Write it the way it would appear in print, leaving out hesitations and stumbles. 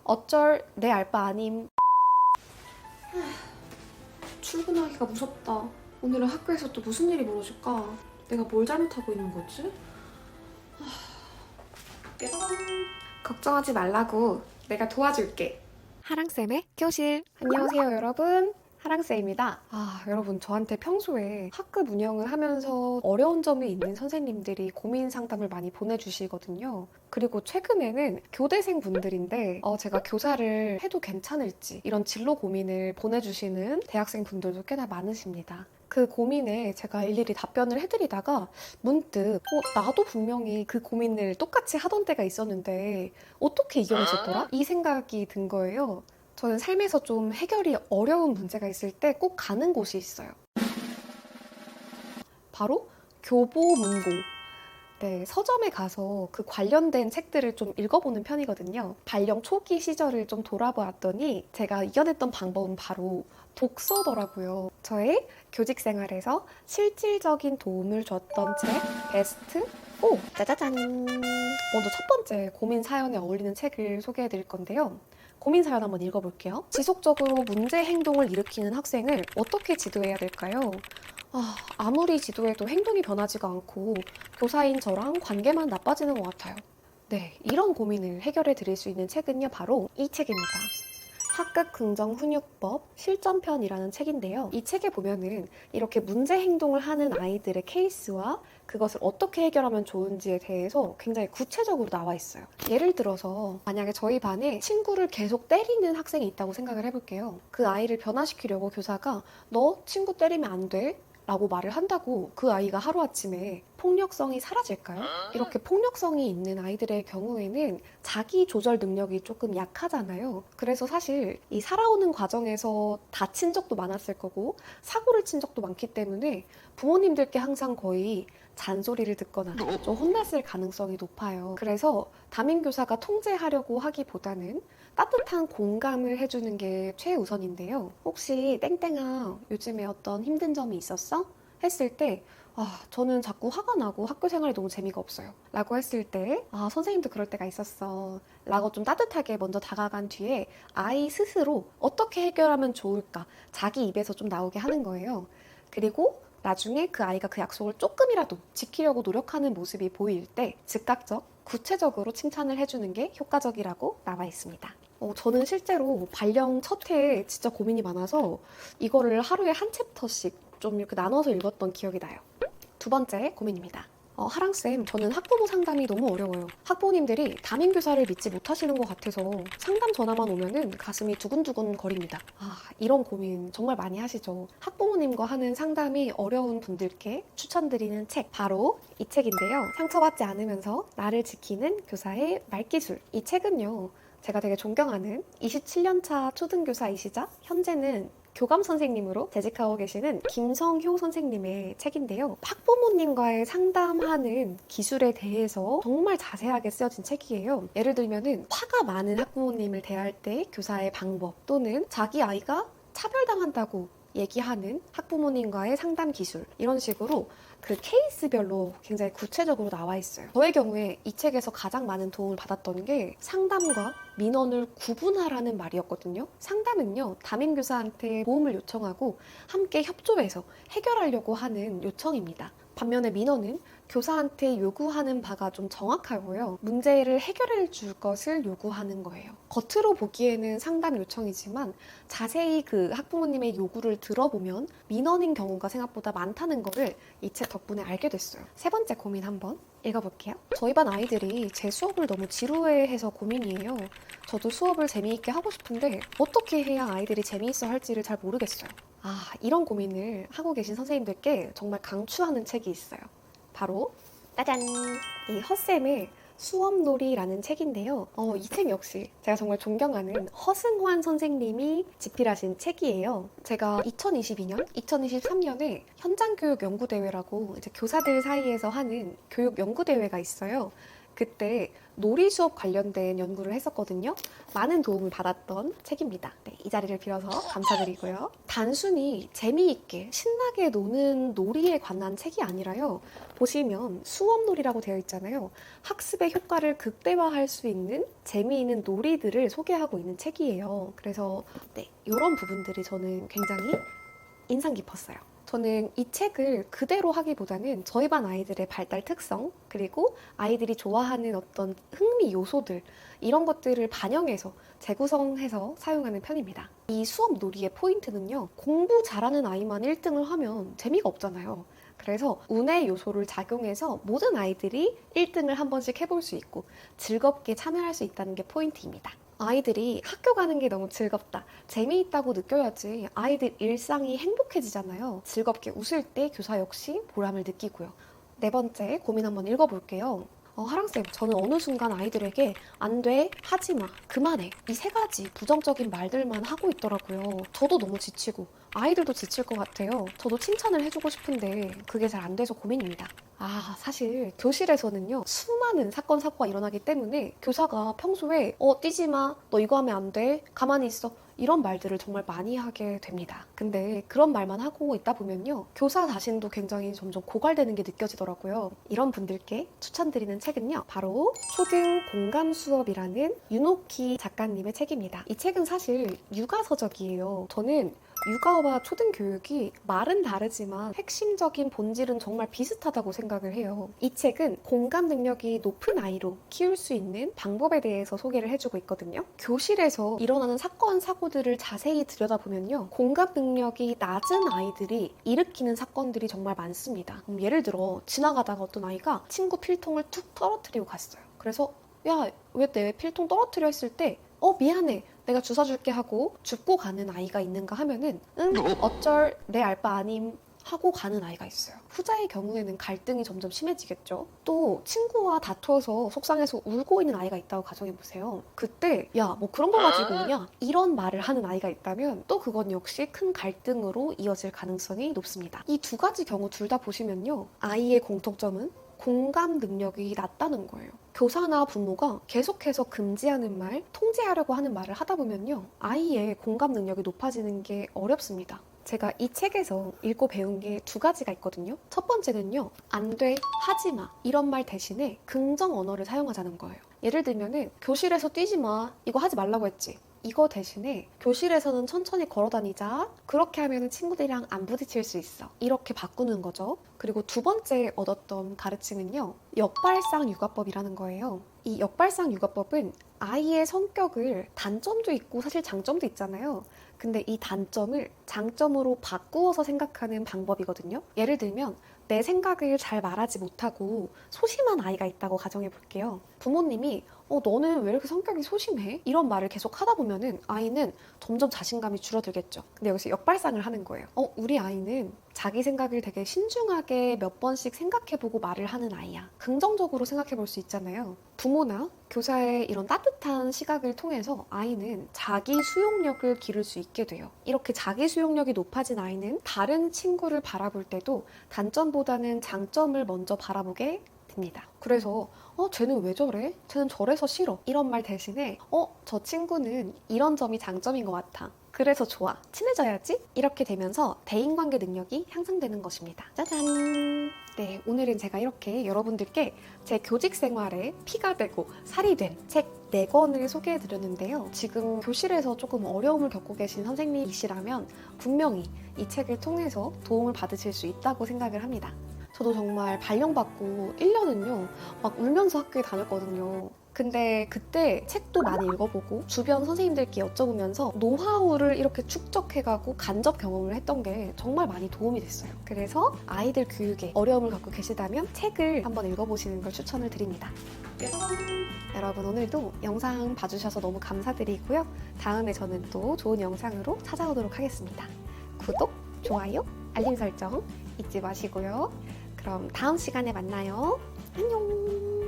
어쩔 내 알바 아님. 출근하기가 무섭다. 오늘은 학교에서 또 무슨 일이 벌어질까? 내가 뭘 잘못하고 있는 거지? 깨방. 걱정하지 말라고. 내가 도와줄게. 하랑쌤의 교실. 안녕하세요, 여러분. 하랑쌤입니다. 여러분, 저한테 평소에 학급 운영을 하면서 어려운 점이 있는 선생님들이 고민 상담을 많이 보내주시거든요. 그리고 최근에는 교대생 분들인데 제가 교사를 해도 괜찮을지 이런 진로 고민을 보내주시는 대학생 분들도 꽤나 많으십니다. 그 고민에 제가 일일이 답변을 해드리다가 문득 나도 분명히 그 고민을 똑같이 하던 때가 있었는데 어떻게 이겨냈었더라? 이 생각이 든 거예요. 저는 삶에서 좀 해결이 어려운 문제가 있을 때 꼭 가는 곳이 있어요. 바로 교보문고. 네, 서점에 가서 그 관련된 책들을 좀 읽어보는 편이거든요. 발령 초기 시절을 좀 돌아보았더니 제가 이겨냈던 방법은 바로 독서더라고요. 저의 교직 생활에서 실질적인 도움을 줬던 책 베스트 4! 짜자잔! 먼저 첫 번째 고민 사연에 어울리는 책을 소개해 드릴 건데요. 고민 사연 한번 읽어볼게요. 지속적으로 문제 행동을 일으키는 학생을 어떻게 지도해야 될까요? 아무리 지도해도 행동이 변하지가 않고 교사인 저랑 관계만 나빠지는 것 같아요. 네, 이런 고민을 해결해 드릴 수 있는 책은요, 바로 이 책입니다. 학급 긍정 훈육법 실전편이라는 책인데요. 이 책에 보면은 이렇게 문제 행동을 하는 아이들의 케이스와 그것을 어떻게 해결하면 좋은지에 대해서 굉장히 구체적으로 나와 있어요. 예를 들어서 만약에 저희 반에 친구를 계속 때리는 학생이 있다고 생각을 해볼게요. 그 아이를 변화시키려고 교사가 너 친구 때리면 안 돼? 라고 말을 한다고 그 아이가 하루아침에 폭력성이 사라질까요? 이렇게 폭력성이 있는 아이들의 경우에는 자기 조절 능력이 조금 약하잖아요. 그래서 사실 이 살아오는 과정에서 다친 적도 많았을 거고 사고를 친 적도 많기 때문에 부모님들께 항상 거의 잔소리를 듣거나 좀 혼났을 가능성이 높아요. 그래서 담임교사가 통제하려고 하기보다는 따뜻한 공감을 해주는 게 최우선인데요. 혹시 땡땡아 요즘에 어떤 힘든 점이 있었어? 했을 때 저는 자꾸 화가 나고 학교 생활이 너무 재미가 없어요. 라고 했을 때 선생님도 그럴 때가 있었어. 라고 좀 따뜻하게 먼저 다가간 뒤에 아이 스스로 어떻게 해결하면 좋을까 자기 입에서 좀 나오게 하는 거예요. 그리고 나중에 그 아이가 그 약속을 조금이라도 지키려고 노력하는 모습이 보일 때 즉각적, 구체적으로 칭찬을 해주는 게 효과적이라고 나와 있습니다. 저는 실제로 발령 첫 해에 진짜 고민이 많아서 이거를 하루에 한 챕터씩 좀 이렇게 나눠서 읽었던 기억이 나요. 두 번째 고민입니다. 하랑쌤, 저는 학부모 상담이 너무 어려워요. 학부모님들이 담임교사를 믿지 못하시는 것 같아서 상담 전화만 오면은 가슴이 두근두근 거립니다. 이런 고민 정말 많이 하시죠. 학부모님과 하는 상담이 어려운 분들께 추천드리는 책, 바로 이 책인데요. 상처받지 않으면서 나를 지키는 교사의 말기술. 이 책은요, 제가 되게 존경하는 27년차 초등교사이시자 현재는 교감 선생님으로 재직하고 계시는 김성효 선생님의 책인데요. 학부모님과의 상담하는 기술에 대해서 정말 자세하게 쓰여진 책이에요. 예를 들면은 화가 많은 학부모님을 대할 때 교사의 방법, 또는 자기 아이가 차별당한다고 얘기하는 학부모님과의 상담 기술, 이런 식으로 그 케이스별로 굉장히 구체적으로 나와 있어요. 저의 경우에 이 책에서 가장 많은 도움을 받았던 게 상담과 민원을 구분하라는 말이었거든요. 상담은요, 담임교사한테 도움을 요청하고 함께 협조해서 해결하려고 하는 요청입니다. 반면에 민원은 교사한테 요구하는 바가 좀 정확하고요. 문제를 해결해 줄 것을 요구하는 거예요. 겉으로 보기에는 상담 요청이지만 자세히 그 학부모님의 요구를 들어보면 민원인 경우가 생각보다 많다는 거를 이 책 덕분에 알게 됐어요. 세 번째 고민 한번 읽어볼게요. 저희 반 아이들이 제 수업을 너무 지루해해서 고민이에요. 저도 수업을 재미있게 하고 싶은데 어떻게 해야 아이들이 재미있어 할지를 잘 모르겠어요. 이런 고민을 하고 계신 선생님들께 정말 강추하는 책이 있어요. 바로 짜잔! 이 헛쌤의 수업놀이라는 책인데요. 이 책 역시 제가 정말 존경하는 허승환 선생님이 집필하신 책이에요. 제가 2022년, 2023년에 현장교육연구대회라고 이제 교사들 사이에서 하는 교육연구대회가 있어요. 그때 놀이 수업 관련된 연구를 했었거든요. 많은 도움을 받았던 책입니다. 네, 이 자리를 빌어서 감사드리고요. 단순히 재미있게 신나게 노는 놀이에 관한 책이 아니라요. 보시면 수업놀이라고 되어 있잖아요. 학습의 효과를 극대화할 수 있는 재미있는 놀이들을 소개하고 있는 책이에요. 그래서 네, 이런 부분들이 저는 굉장히 인상 깊었어요. 저는 이 책을 그대로 하기보다는 저희 반 아이들의 발달 특성, 그리고 아이들이 좋아하는 어떤 흥미 요소들, 이런 것들을 반영해서 재구성해서 사용하는 편입니다. 이 수업 놀이의 포인트는요, 공부 잘하는 아이만 1등을 하면 재미가 없잖아요. 그래서 운의 요소를 작용해서 모든 아이들이 1등을 한 번씩 해볼 수 있고 즐겁게 참여할 수 있다는 게 포인트입니다. 아이들이 학교 가는 게 너무 즐겁다, 재미있다고 느껴야지 아이들 일상이 행복해지잖아요. 즐겁게 웃을 때 교사 역시 보람을 느끼고요. 네 번째 고민 한번 읽어볼게요. 하랑쌤, 저는 어느 순간 아이들에게 안 돼, 하지 마, 그만해, 이 세 가지 부정적인 말들만 하고 있더라고요. 저도 너무 지치고 아이들도 지칠 것 같아요. 저도 칭찬을 해주고 싶은데 그게 잘 안 돼서 고민입니다. 사실 교실에서는요, 수많은 사건 사고가 일어나기 때문에 교사가 평소에 뛰지 마, 너 이거 하면 안 돼, 가만히 있어, 이런 말들을 정말 많이 하게 됩니다. 근데 그런 말만 하고 있다 보면요, 교사 자신도 굉장히 점점 고갈되는 게 느껴지더라고요. 이런 분들께 추천드리는 책은요, 바로 초등 공감 수업이라는 윤옥희 작가님의 책입니다. 이 책은 사실 육아서적이에요. 저는 육아와 초등교육이 말은 다르지만 핵심적인 본질은 정말 비슷하다고 생각을 해요. 이 책은 공감 능력이 높은 아이로 키울 수 있는 방법에 대해서 소개를 해주고 있거든요. 교실에서 일어나는 사건, 사고들을 자세히 들여다보면요, 공감 능력이 낮은 아이들이 일으키는 사건들이 정말 많습니다. 예를 들어 지나가다가 어떤 아이가 친구 필통을 툭 떨어뜨리고 갔어요. 그래서 야, 왜 내 필통 떨어뜨려 했을 때 미안해, 내가 주워 줄게 하고 줍고 가는 아이가 있는가 하면은 어쩔, 내 알 바 아님 하고 가는 아이가 있어요. 후자의 경우에는 갈등이 점점 심해지겠죠. 또 친구와 다투어서 속상해서 울고 있는 아이가 있다고 가정해보세요. 그때 야, 뭐 그런 거 가지고 우냐? 이런 말을 하는 아이가 있다면 또 그건 역시 큰 갈등으로 이어질 가능성이 높습니다. 이 두 가지 경우 둘 다 보시면요, 아이의 공통점은 공감 능력이 낮다는 거예요. 교사나 부모가 계속해서 금지하는 말, 통제하려고 하는 말을 하다 보면요, 아이의 공감 능력이 높아지는 게 어렵습니다. 제가 이 책에서 읽고 배운 게 두 가지가 있거든요. 첫 번째는요, 안 돼, 하지 마, 이런 말 대신에 긍정 언어를 사용하자는 거예요. 예를 들면은 교실에서 뛰지 마, 이거 하지 말라고 했지. 이거 대신에 교실에서는 천천히 걸어 다니자. 그렇게 하면 친구들이랑 안 부딪힐 수 있어. 이렇게 바꾸는 거죠. 그리고 두 번째 얻었던 가르침은요, 역발상 육아법이라는 거예요. 이 역발상 육아법은 아이의 성격을, 단점도 있고 사실 장점도 있잖아요. 근데 이 단점을 장점으로 바꾸어서 생각하는 방법이거든요. 예를 들면 내 생각을 잘 말하지 못하고 소심한 아이가 있다고 가정해 볼게요. 부모님이 너는 왜 이렇게 성격이 소심해? 이런 말을 계속 하다 보면은 아이는 점점 자신감이 줄어들겠죠. 근데 여기서 역발상을 하는 거예요. 우리 아이는 자기 생각을 되게 신중하게 몇 번씩 생각해보고 말을 하는 아이야. 긍정적으로 생각해볼 수 있잖아요. 부모나 교사의 이런 따뜻한 시각을 통해서 아이는 자기 수용력을 기를 수 있게 돼요. 이렇게 자기 수용력이 높아진 아이는 다른 친구를 바라볼 때도 단점보다는 장점을 먼저 바라보게 됩니다. 그래서 쟤는 왜 저래? 쟤는 저래서 싫어. 이런 말 대신에 저 친구는 이런 점이 장점인 것 같아. 그래서 좋아. 친해져야지? 이렇게 되면서 대인관계 능력이 향상되는 것입니다. 짜잔! 네, 오늘은 제가 이렇게 여러분들께 제 교직 생활에 피가 되고 살이 된 책 4권을 소개해드렸는데요. 지금 교실에서 조금 어려움을 겪고 계신 선생님이시라면 분명히 이 책을 통해서 도움을 받으실 수 있다고 생각을 합니다. 저도 정말 발령받고 1년은요, 막 울면서 학교에 다녔거든요. 근데 그때 책도 많이 읽어보고 주변 선생님들께 여쭤보면서 노하우를 이렇게 축적해가고 간접 경험을 했던 게 정말 많이 도움이 됐어요. 그래서 아이들 교육에 어려움을 갖고 계시다면 책을 한번 읽어보시는 걸 추천을 드립니다. 여러분, 오늘도 영상 봐주셔서 너무 감사드리고요. 다음에 저는 또 좋은 영상으로 찾아오도록 하겠습니다. 구독, 좋아요, 알림 설정 잊지 마시고요. 그럼 다음 시간에 만나요. 안녕!